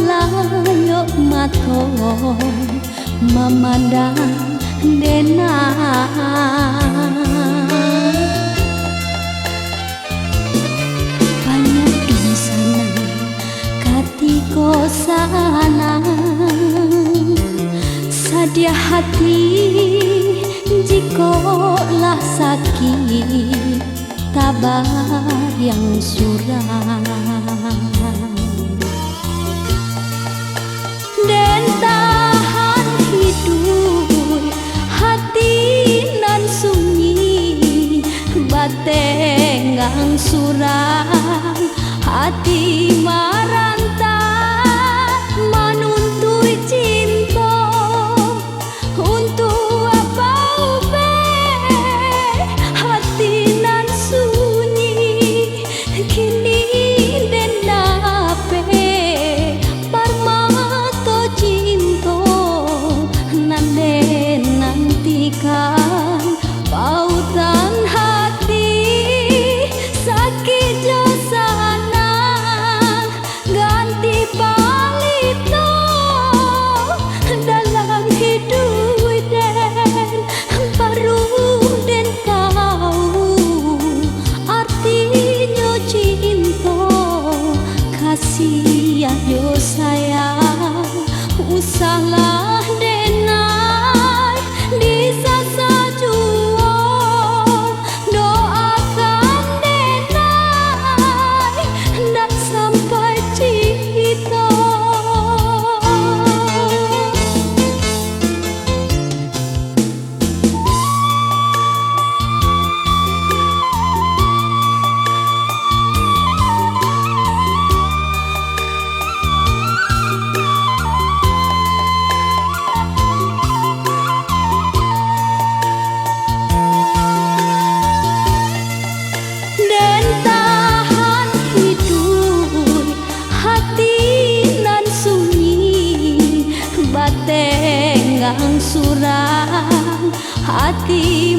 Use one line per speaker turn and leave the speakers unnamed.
layo mato memandang dena banyak di sana katiko sana sadia hati jika lah sakit tabar yang suram dan tahan hidup hati nan sunyi batengang surang hati maranta manuntui cinta untuk apa ube hati nan sunyi kini den nape parmato cinta nan den nantikan pautan hati sakit josana ganti palito dalam hidup den baru den tahu artinya cinta kasih ayo sayang usahlah denai di sasa jua doakan denai dan sampai cita dan tahan hidup hati nan sunyi batengang surang hati